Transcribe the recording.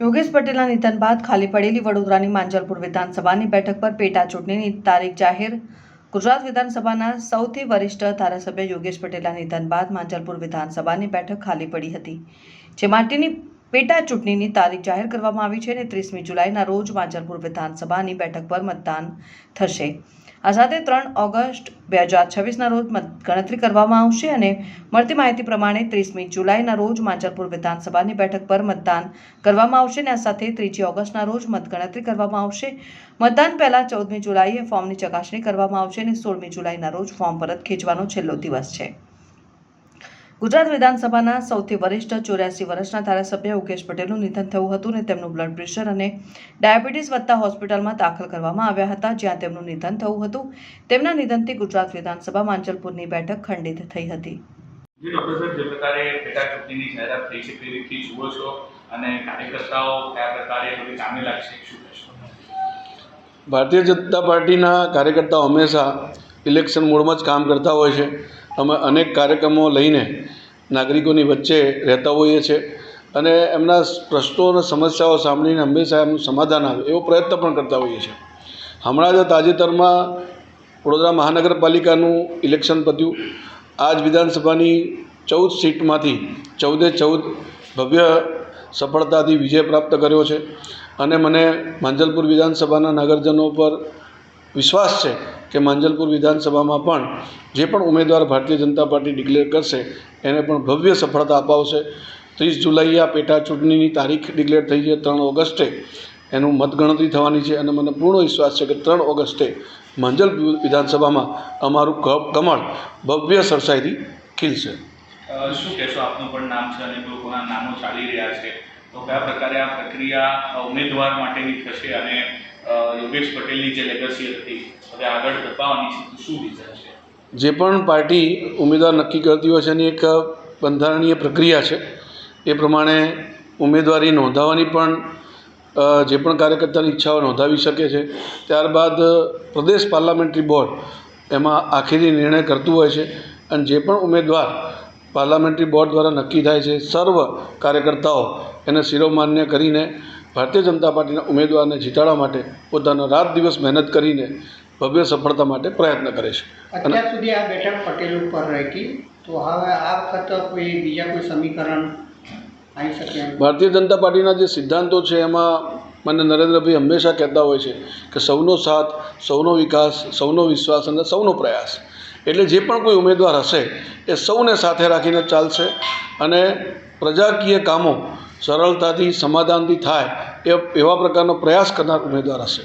યોગેશ પટેલના નિધન બાદ ખાલી પડેલી વડોદરાની માંજલપુર વિધાનસભાની બેઠક પર પેટા ચૂંટણીની તારીખ જાહેર. ગુજરાત વિધાનસભાના સૌથી વરિષ્ઠ ધારાસભ્ય યોગેશ પટેલના નિધન બાદ માંજલપુર વિધાનસભાની બેઠક ખાલી પડી હતી, જે માટેની પેટા ચૂંટણીની તારીખ જાહેર કરવામાં આવી છે અને 30મી જુલાઈના રોજ માંજલપુર વિધાનસભાની બેઠક પર મતદાન થશે. આ સાથે 3 ઓગસ્ટ 2026ના રોજ મતગણતરી કરવામાં આવશે અને મળતી માહિતી પ્રમાણે 30મી જુલાઈના રોજ માંજલપુર વિધાનસભાની બેઠક પર મતદાન કરવામાં આવશે અને આ સાથે 3જી ઓગસ્ટના રોજ મતગણતરી કરવામાં આવશે. મતદાન પહેલા 14મી જુલાઈએ ફોર્મની ચકાસણી કરવામાં આવશે અને 16મી જુલાઈના રોજ ફોર્મ પરત ખેંચવાનો છેલ્લો દિવસ છે. ગુજરાત વિધાનસભાના સૌથી વરિષ્ઠ 84 વર્ષના ધારાસભ્ય યોગેશ પટેલનું નિધન થયું હતું અને તેમનું બ્લડ પ્રેશર અને ડાયાબિટીસ વધતા હોસ્પિટલમાં દાખલ કરવામાં આવ્યા હતા, જ્યાં તેમનું નિધન થયું હતું. તેમના નિધનથી ગુજરાત વિધાનસભા માંજલપુરની બેઠક ખંડિત થઈ હતી. જે પ્રકારે પેટા ચૂંટણીની જાહેરાત થઈ છે તે રીતથી જુઓ છો અને કાર્યકર્તાઓ કયા પ્રકારે હવે કામે લાગશે, શું કહેશો? ભારતીય જનતા પાર્ટીના કાર્યકર્તાઓ હંમેશા ઇલેક્શન મોડમાં જ કામ કરતા હોય છે. અમે અનેક કાર્યક્રમો લઈને નાગરિકોની વચ્ચે રહેતા હોઈએ છીએ અને એમના પ્રશ્નો અને સમસ્યાઓ સાંભળીને હંમેશા એમનું સમાધાન આવે એવો પ્રયત્ન પણ કરતા હોઈએ છીએ. હમણાં જ તાજેતરમાં વડોદરા મહાનગરપાલિકાનું ઇલેક્શન પત્યું. આ જ વિધાનસભાની 14 સીટમાંથી 14 ભવ્ય સફળતાથી વિજય પ્રાપ્ત કર્યો છે અને મને માંજલપુર વિધાનસભાના નગરજનો પર વિશ્વાસ છે કે માંજલપુર વિધાનસભામાં પણ જે પણ ઉમેદવાર ભારતીય જનતા પાર્ટી ડિક્લેર કરશે એને પણ ભવ્ય સફળતા અપાવશે. 30 જુલાઈએ આ પેટા ચૂંટણીની તારીખ ડિક્લેર થઈ છે. 3 ઓગસ્ટે એનું મતગણતરી થવાની છે અને મને પૂર્ણ વિશ્વાસ છે કે 3 ઓગસ્ટે માંજલપુર વિધાનસભામાં અમારું કમળ ભવ્ય સરસાઈથી ખીલશે. શું કહેશો? આપનું પણ નામ છે અને લોકોના નામો ચાલી રહ્યા છે, તો કયા પ્રકારે આ પ્રક્રિયા ઉમેદવાર માટેની થશે અને યોગેશ પટેલની જે લેગસી હતી હવે આગળ ધપાવવાની છે, શું વિચાર છે? જે પણ પાર્ટી ઉમેદવાર નક્કી કરતી હોય છે એની એક બંધારણીય પ્રક્રિયા છે. એ પ્રમાણે ઉમેદવારી નોંધાવવાની પણ જે પણ કાર્યકર્તાની ઈચ્છાઓ નોંધાવી શકે છે. ત્યારબાદ પ્રદેશ પાર્લામેન્ટરી બોર્ડ એમાં આખરી નિર્ણય કરતું હોય છે અને જે પણ ઉમેદવાર પાર્લામેન્ટરી બોર્ડ દ્વારા નક્કી થાય છે, સર્વ કાર્યકર્તાઓ એને શિરોમાન્ય કરીને ભારતીય જનતા પાર્ટીના ઉમેદવારને જીતાડવા માટે પોતાનો રાત દિવસ મહેનત કરીને ભવ્ય સફળતા માટે પ્રયત્ન કરે છે. અત્યાર સુધી આ બેઠક પટેલ ઉપર રહી, તો હવે આ વખત બીજા કોઈ સમીકરણ આવી શકે? ભારતીય જનતા પાર્ટીના જે સિદ્ધાંતો છે એમાં મને નરેન્દ્રભાઈ હંમેશા કહેતા હોય છે કે સૌનો સાથ, સૌનો વિકાસ, સૌનો વિશ્વાસ અને સૌનો પ્રયાસ. એટલે જે પણ કોઈ ઉમેદવાર હશે એ સૌને સાથે રાખીને ચાલશે અને પ્રજાકીય કામો સરળતાથી સમાધાનથી થાય એવા પ્રકારનો પ્રયાસ કરનાર ઉમેદવાર હશે.